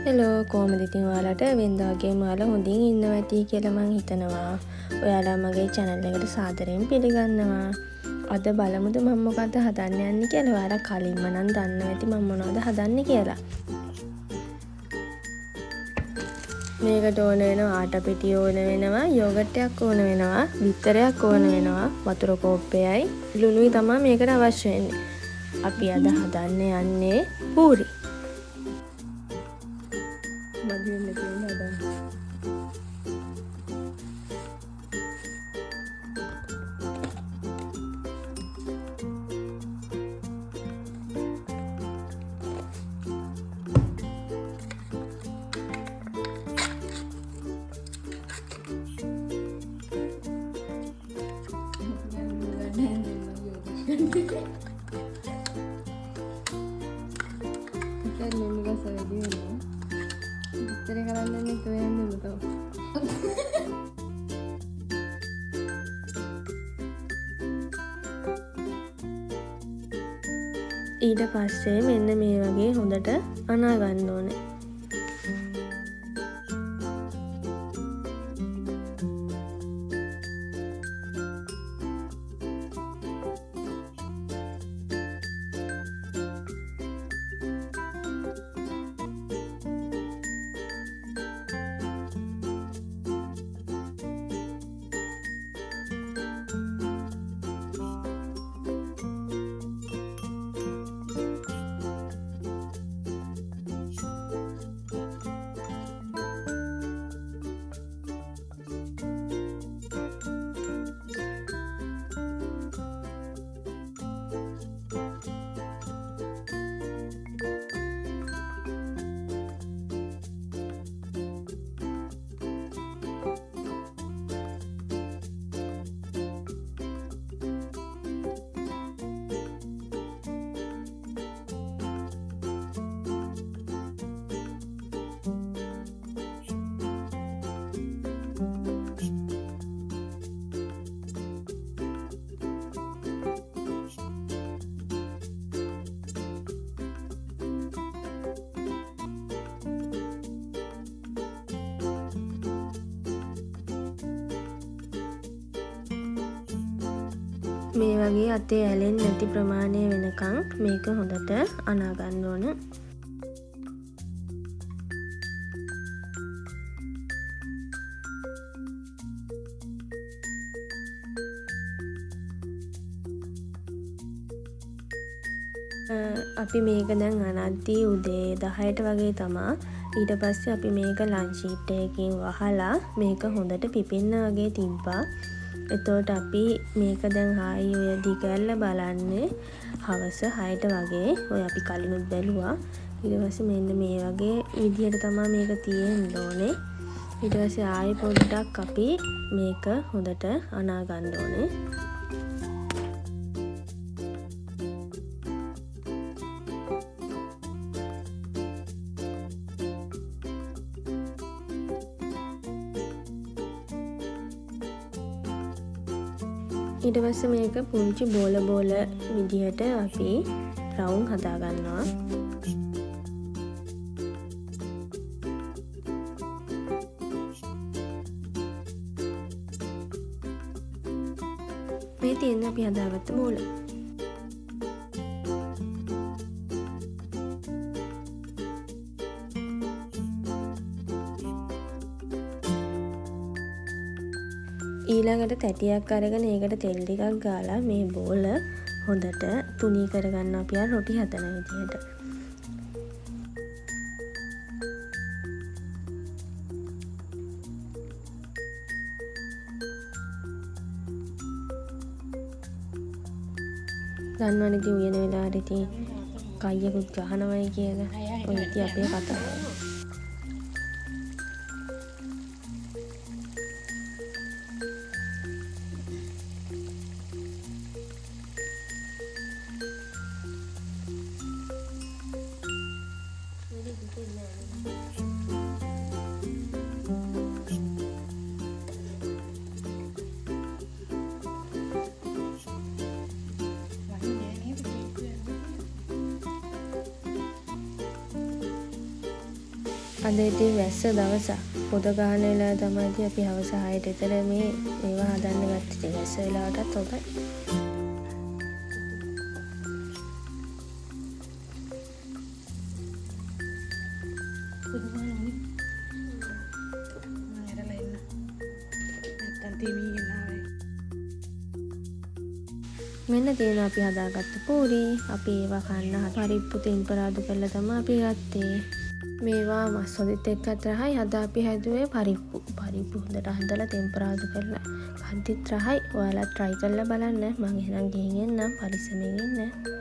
Hello කොහොමද ඉතින් ඔයාලට වෙනදා වගේම ඔයාලා හොඳින් ඉන්නවා ඇති කියලා මං හිතනවා. ඔයාලා මගේ channel එකට සාදරයෙන් පිළිගන්නවා. අද බලමුද මම මොකද්ද හදන්න යන්නේ කියලා. ඔයාලා කලින්ම නම් දන්නවා ඇති මම මොනවද හදන්නේ කියලා. මේකට ඕන වෙනවා ආටා පෙට්ටිය ඕන වෙනවා, යෝගට් එකක් ඕන වෙනවා, බිත්තරයක් ඕන වෙනවා, වතුර කෝප්පයයි, ලුණුයි තමයි මේකට අවශ්‍ය වෙන්නේ. අපි අද හදන්න යන්නේ පූරි. මදින්න තියෙන හදන්න. Kita nemu kasar dia ni. Kita kalau nemu tu yang nemu tu. ඊට පස්සේ මෙන්න මේ වගේ හොඳට අනා ගන්න ඕනේ. මේ වගේ අතේ ඇලෙන්නේ නැති ප්‍රමාණය වෙනකන් මේක හොඳට අනා ගන්න ඕන. අපි මේක දැන් අනද්දී උදේ 10ට වගේ තමා. ඊට පස්සේ අපි මේක ලන්ච් ෂීට් එකකින් වහලා මේක හොඳට පිපෙන්න වගේ තිබ්බා. එතකොට අපි මේක දැන් හායි ඔය දිගැල්ල බලන්නේ හවස 6ට වගේ. ඔය අපි කලිනුත් බැලුවා. ඊට පස්සේ මෙන්න මේ වගේ විදිහට තමයි මේක තියෙන්න ඕනේ. ඊට පස්සේ ආයෙ පොඩ්ඩක් අපි මේක හොඳට අනා ගන්න ඕනේ. ඊට පස්සේ මේක පුංචි බෝල විදිහට අපි රවුම් හදා ගන්නවා. මේ තියෙන අපි හදාගත්ත බෝල. ඊළඟට තැටියක් අරගෙන ඒකට තෙල් ටිකක් ගාලා මේ බෝල හොඳට තුනී කරගන්න අපි අර රොටි හදන විදිහට. දන්නවනේ ඉතින් උයන වෙලාවට ඉතින් කයියකුත් ගහනවයි කියලා. ඔය ඉතින් අපේ කතාව. අද ඉතින් වැස්ස දවසක්. පොද ගහන වෙලාව තමයි ඉතින් අපි හවස 6ට විතර මේවා හදන්න ගත්තේ. ඉතින් වැස්ස වෙලාවටත් හොඳයි. මෙන්න තියෙනවා අපි හදාගත්ත පූරි. අපි ඒවා කන්න පරිප්පු තෙම්පරාදු කරලා තමයි අපි ගත්තේ. මේවා මස් හොදිත් එක්කත් රහයි. අද අපි හැදුවේ පරිප්පු හොඳට හදලා තෙම්පරාදු කරලා. හදිත් රහයි. ඔයාලා try කරලා බලන්න. මම එහෙනම් ගිහින් එන්නම්. පරිස්සමෙන් ඉන්න.